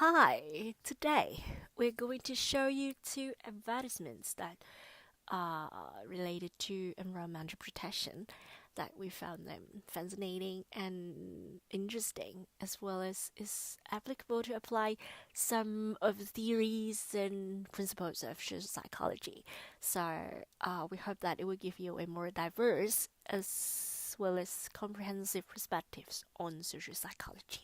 Hi, today we're going to show you two advertisements that are related to environmental protection that we found them fascinating and interesting, as well as is applicable to apply some of the theories and principles of social psychology. So we hope that it will give you a more diverse as well as comprehensive perspectives on social psychology.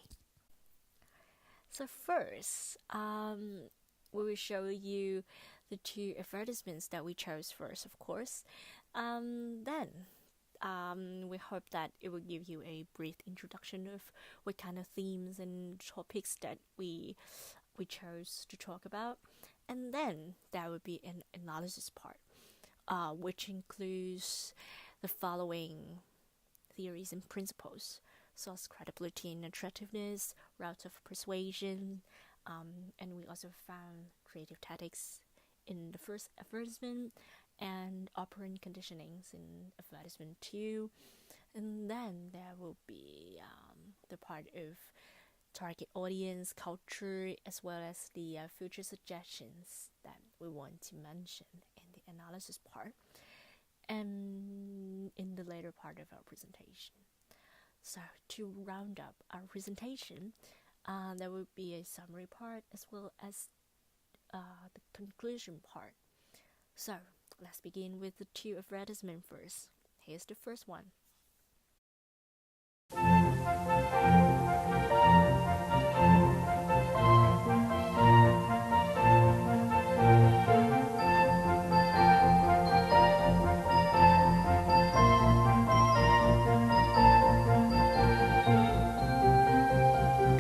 So first, we will show you the two advertisements that we chose first, of course. Then we hope that it will give you a brief introduction of what kind of themes and topics that we chose to talk about, and then there will be an analysis part, which includes the following theories and principles: source credibility and attractiveness, route of persuasion, and we also found creative tactics in the first advertisement and operant conditionings in advertisement 2. And then there will be the part of target audience, culture, as well as the future suggestions that we want to mention in the analysis part and in the later part of our presentation. So to round up our presentation, there will be a summary part as well as the conclusion part. So let's begin with the two advertisements first. Here's the first one.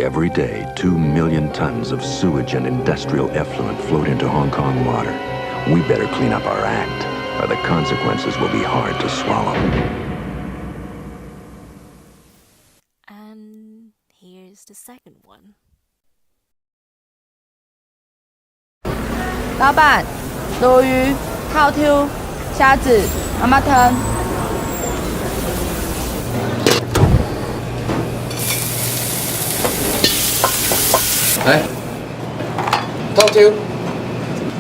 Every day, 2 million tons of sewage and industrial effluent float into Hong Kong water. We better clean up our act, or the consequences will be hard to swallow. And here's the second one. 老板，鲈鱼、套 Q、虾子、妈妈汤。来，套 Q、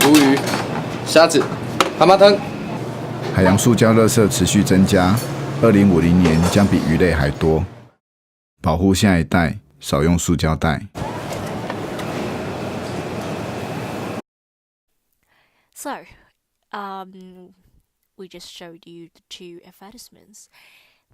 鲈鱼、虾子、蛤蟆汤。海洋塑胶垃圾持续增加，2050年将比鱼类还多。保护下一代，少用塑胶袋。So, we just showed you the two advertisements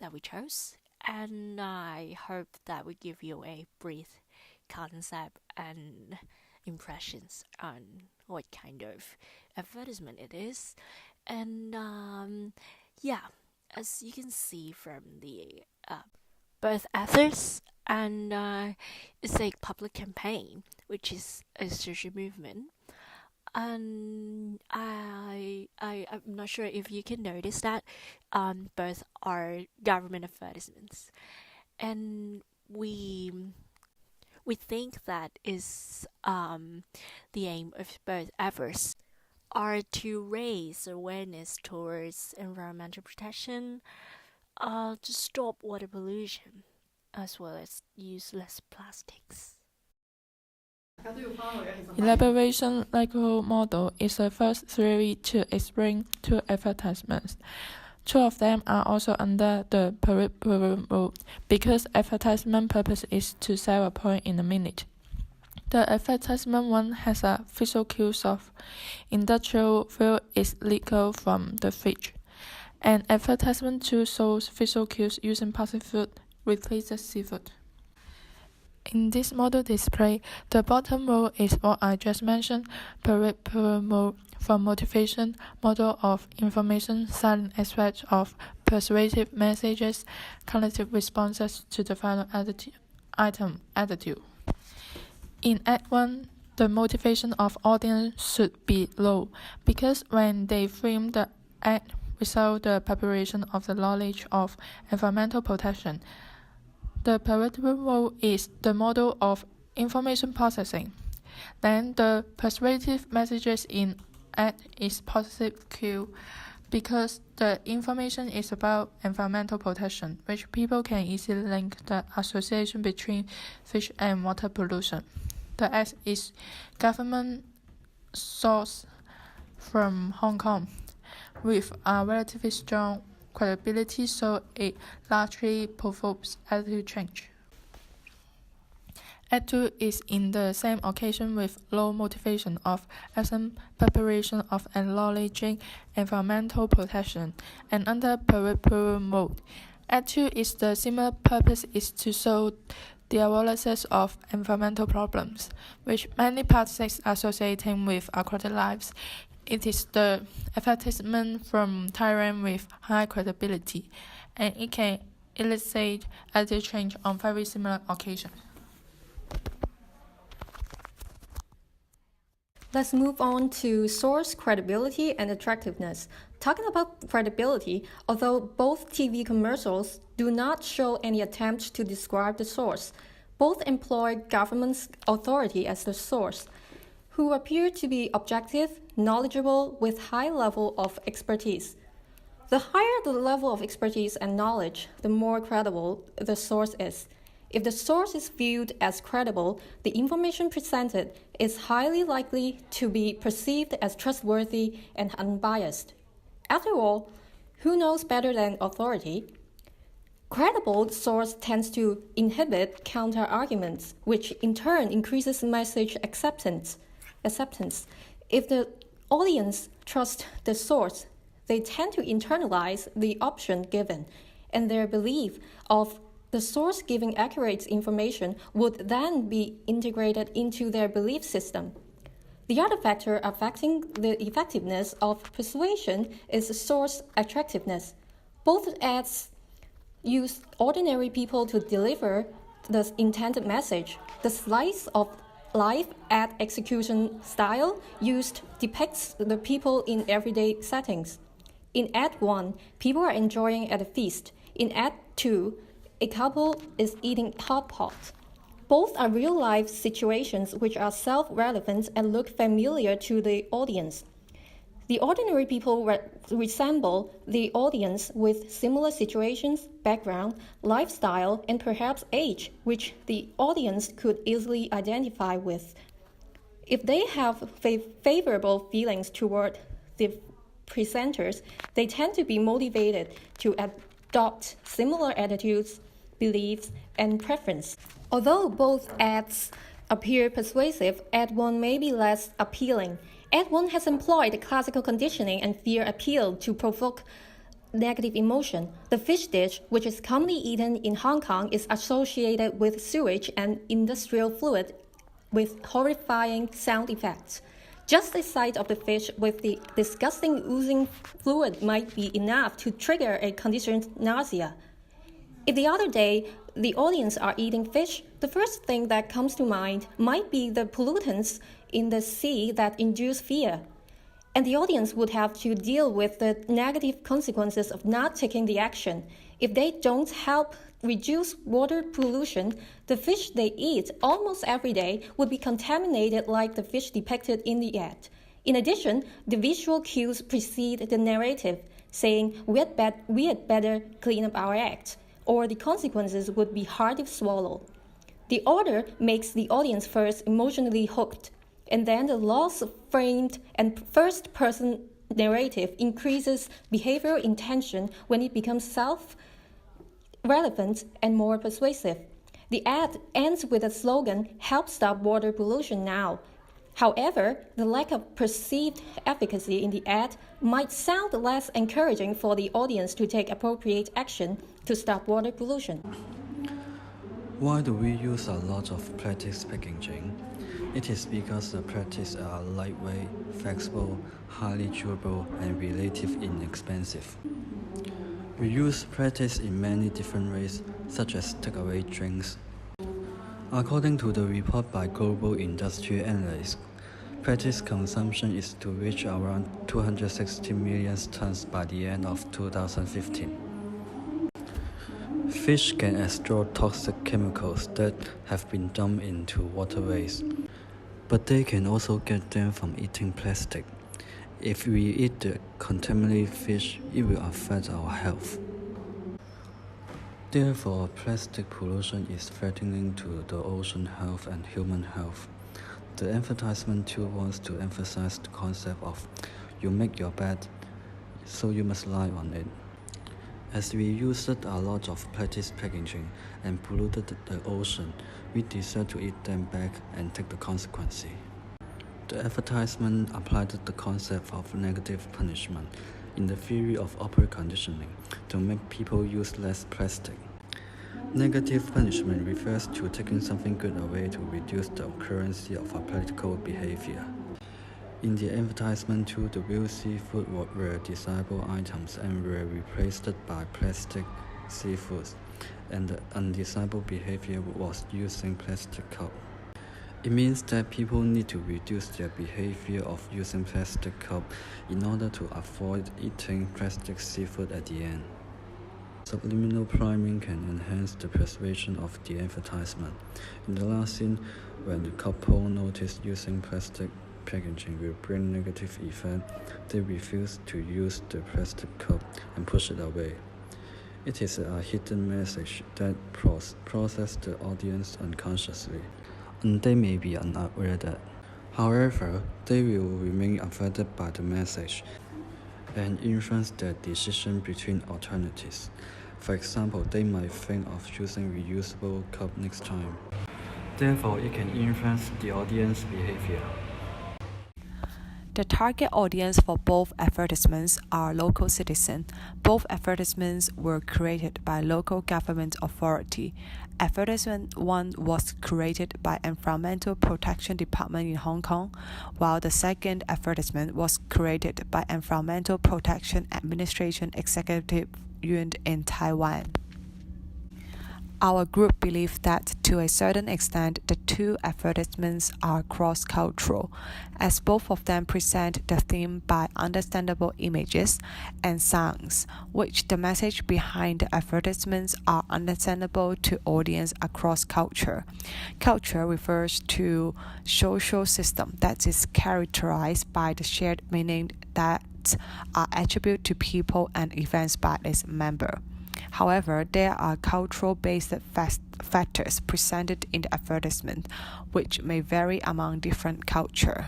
that we chose, and I hope that we give you a brief concept and impressions on what kind of advertisement it is. And yeah, as you can see from the both authors, and it's a public campaign, which is a social movement. And I'm not sure if you can notice that both are government advertisements, and we think that is the aim of both efforts are to raise awareness towards environmental protection, to stop water pollution, as well as use less plastics. Elaboration Lycra model is the first theory to explain two advertisements. Two of them are also under the peripheral rule because advertisement purpose is to sell a point in a minute. The advertisement one has a visual cues of industrial fuel is legal from the fridge, and advertisement 2 shows visual cues using passive food replaces seafood. In this model display, the bottom row is what I just mentioned, peripheral mode for motivation, model of information, silent aspect of persuasive messages, cognitive responses to the final attitude. In Act 1, the motivation of audience should be low, because when they frame the act without the preparation of the knowledge of environmental protection, the peripheral mode is the model of information processing. Then the persuasive messages in Act is positive cue, because the information is about environmental protection, which people can easily link the association between fish and water pollution. The act is government sourced from Hong Kong, with a relatively strong credibility, so it largely provokes attitude change. Act 2 is in the same occasion with low motivation of action preparation of acknowledging environmental protection and under peripheral mode. Act 2 is the similar purpose is to show the analysis of environmental problems, which many parties associating with aquatic lives. It is the advertisement from Thailand with high credibility, and it can elicit attitude change on very similar occasions. Let's move on to source credibility and attractiveness. Talking about credibility, although both TV commercials do not show any attempt to describe the source, both employ government's authority as the source, who appear to be objective, knowledgeable, with high level of expertise. The higher the level of expertise and knowledge, the more credible the source is. If the source is viewed as credible, the information presented is highly likely to be perceived as trustworthy and unbiased. After all, who knows better than authority? Credible source tends to inhibit counter-arguments, which in turn increases message acceptance. If the audience trusts the source, they tend to internalize the option given, and their belief of the source giving accurate information would then be integrated into their belief system. The other factor affecting the effectiveness of persuasion is source attractiveness. Both ads use ordinary people to deliver the intended message. The slice of life ad execution style used depicts the people in everyday settings. In Ad 1, people are enjoying at a feast. In Ad 2, a couple is eating hot pot. Both are real-life situations which are self-relevant and look familiar to the audience. The ordinary people resemble the audience with similar situations, background, lifestyle, and perhaps age, which the audience could easily identify with. If they have favorable feelings toward the presenters, they tend to be motivated to adopt similar attitudes, beliefs, and preference. Although both ads appear persuasive, Ad 1 may be less appealing. Ad 1 has employed classical conditioning and fear appeal to provoke negative emotion. The fish dish, which is commonly eaten in Hong Kong, is associated with sewage and industrial fluid with horrifying sound effects. Just the sight of the fish with the disgusting oozing fluid might be enough to trigger a conditioned nausea. If the other day the audience are eating fish, the first thing that comes to mind might be the pollutants in the sea that induce fear. And the audience would have to deal with the negative consequences of not taking the action. If they don't help reduce water pollution, the fish they eat almost every day would be contaminated like the fish depicted in the ad. In addition, the visual cues precede the narrative, saying we had better clean up our act, or the consequences would be hard to swallow. The order makes the audience first emotionally hooked, and then the loss of framed and first-person narrative increases behavioral intention when it becomes self-relevant and more persuasive. The ad ends with a slogan, "Help stop water pollution now." However, the lack of perceived efficacy in the ad might sound less encouraging for the audience to take appropriate action to stop water pollution. Why do we use a lot of plastics packaging? It is because the plastics are lightweight, flexible, highly durable, and relatively inexpensive. We use plastics in many different ways, such as takeaway drinks. According to the report by Global Industry Analysts, plastics consumption is to reach around 260 million tons by the end of 2015. Fish can absorb toxic chemicals that have been dumped into waterways, but they can also get them from eating plastic. If we eat the contaminated fish, it will affect our health. Therefore, plastic pollution is threatening to the ocean health and human health. The advertisement too wants to emphasize the concept of you make your bed, so you must lie on it. As we used a lot of plastic packaging and polluted the ocean, we decided to eat them back and take the consequence. The advertisement applied the concept of negative punishment in the theory of upward conditioning to make people use less plastic. Negative punishment refers to taking something good away to reduce the occurrence of a political behavior. In the advertisement too, the real seafood were desirable items and were replaced by plastic seafoods, and the undesirable behavior was using plastic cup. It means that people need to reduce their behavior of using plastic cup in order to avoid eating plastic seafood at the end. Subliminal priming can enhance the persuasion of the advertisement. In the last scene, when the couple noticed using plastic packaging will bring negative effect, they refuse to use the plastic cup and push it away. It is a hidden message that processes the audience unconsciously, and they may be unaware that. However, they will remain affected by the message and influence their decision between alternatives. For example, they might think of choosing reusable cup next time. Therefore, it can influence the audience behavior. The target audience for both advertisements are local citizens. Both advertisements were created by local government authority. Advertisement 1 was created by Environmental Protection Department in Hong Kong, while the second advertisement was created by Environmental Protection Administration Executive Yuan in Taiwan. Our group believes that to a certain extent the two advertisements are cross-cultural, as both of them present the theme by understandable images and sounds, which the message behind the advertisements are understandable to audience across culture. Culture refers to social system that is characterized by the shared meaning that are attributed to people and events by its member. However, there are cultural-based factors presented in the advertisement, which may vary among different cultures.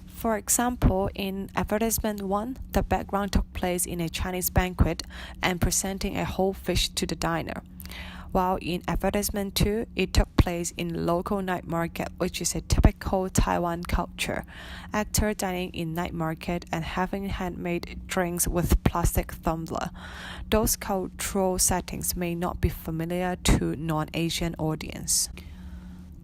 For example, in advertisement 1, the background took place in a Chinese banquet and presenting a whole fish to the diner, while in advertisement 2, it took place in a local night market, which is a typical Taiwan culture. Actor dining in night market and having handmade drinks with plastic tumbler. Those cultural settings may not be familiar to non-Asian audience.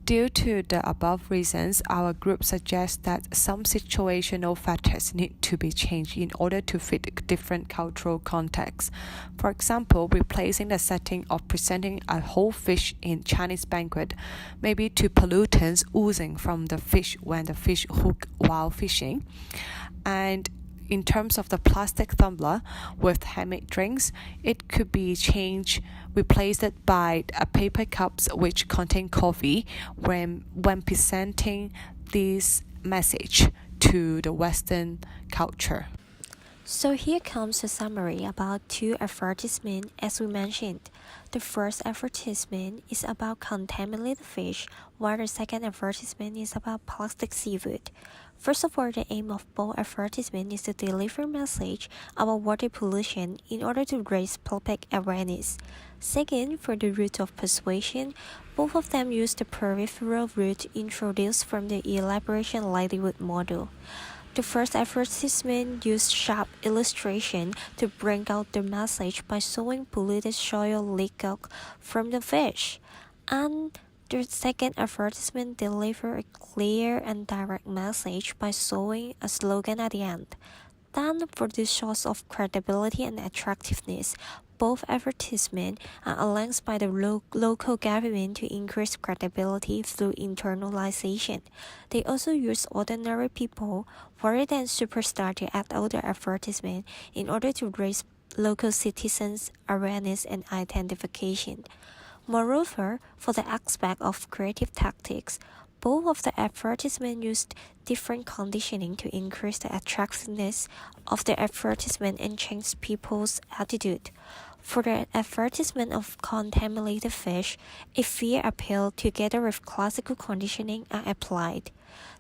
Due to the above reasons, our group suggests that some situational factors need to be changed in order to fit different cultural contexts. For example, replacing the setting of presenting a whole fish in Chinese banquet maybe to pollutants oozing from the fish when the fish hook while fishing. And in terms of the plastic tumbler with handmade drinks, it could be changed, replaced by paper cups which contain coffee when presenting this message to the Western culture. So here comes a summary about two advertisements as we mentioned. The first advertisement is about contaminated fish, while the second advertisement is about plastic seafood. First of all, the aim of both advertisements is to deliver a message about water pollution in order to raise public awareness. Second, for the route of persuasion, both of them use the peripheral route introduced from the elaboration livelihood model. The first advertisement used sharp illustration to bring out the message by showing polluted soil leak out from the fish, and the second advertisement delivered a clear and direct message by showing a slogan at the end. Then, for the source of credibility and attractiveness, both advertisements are aligned by the local government to increase credibility through internalization. They also use ordinary people rather than superstars to act out the advertisement in order to raise local citizens' awareness and identification. Moreover, for the aspect of creative tactics, both of the advertisements used different conditioning to increase the attractiveness of the advertisement and change people's attitude. For the advertisement of contaminated fish, a fear appeal together with classical conditioning are applied.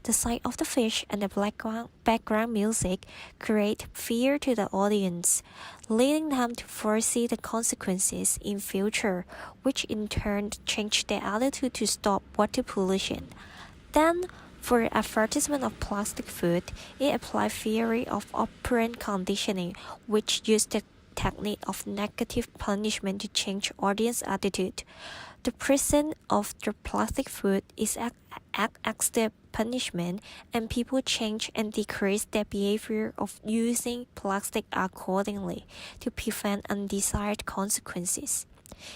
The sight of the fish and the background music create fear to the audience, leading them to foresee the consequences in future, which in turn change their attitude to stop water pollution. Then, for the advertisement of plastic food, it applied theory of operant conditioning, which used the technique of negative punishment to change audience attitude. The presence of the plastic food is acts the punishment, and people change and decrease their behavior of using plastic accordingly to prevent undesired consequences.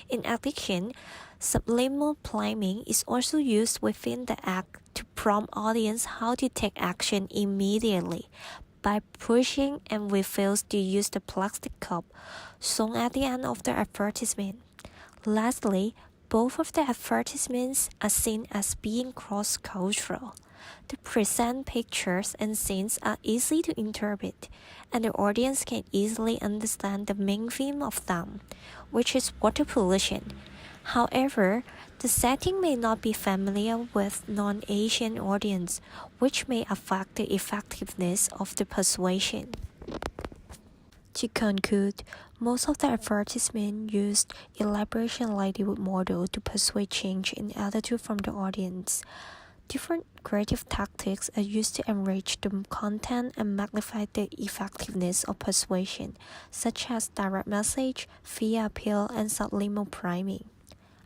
In addition, subliminal priming is also used within the act to prompt audience how to take action immediately by pushing and refuse to use the plastic cup shown at the end of the advertisement. Lastly, both of the advertisements are seen as being cross-cultural. The present pictures and scenes are easy to interpret, and the audience can easily understand the main theme of them, which is water pollution. However, the setting may not be familiar with non-Asian audience, which may affect the effectiveness of the persuasion. To conclude, most of the advertisements used elaboration livelihood model to persuade change in attitude from the audience. Different creative tactics are used to enrich the content and magnify the effectiveness of persuasion, such as direct message, fear appeal, and subliminal priming.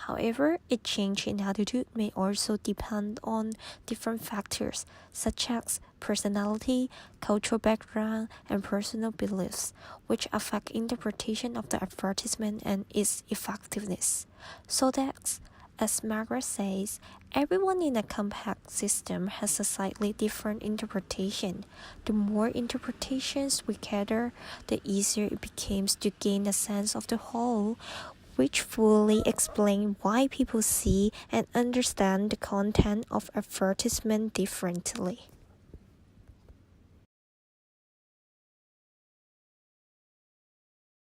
However, a change in attitude may also depend on different factors, such as personality, cultural background, and personal beliefs, which affect interpretation of the advertisement and its effectiveness. So that, as Margaret says, everyone in a compact system has a slightly different interpretation. The more interpretations we gather, the easier it becomes to gain a sense of the whole, which fully explain why people see and understand the content of advertisement differently.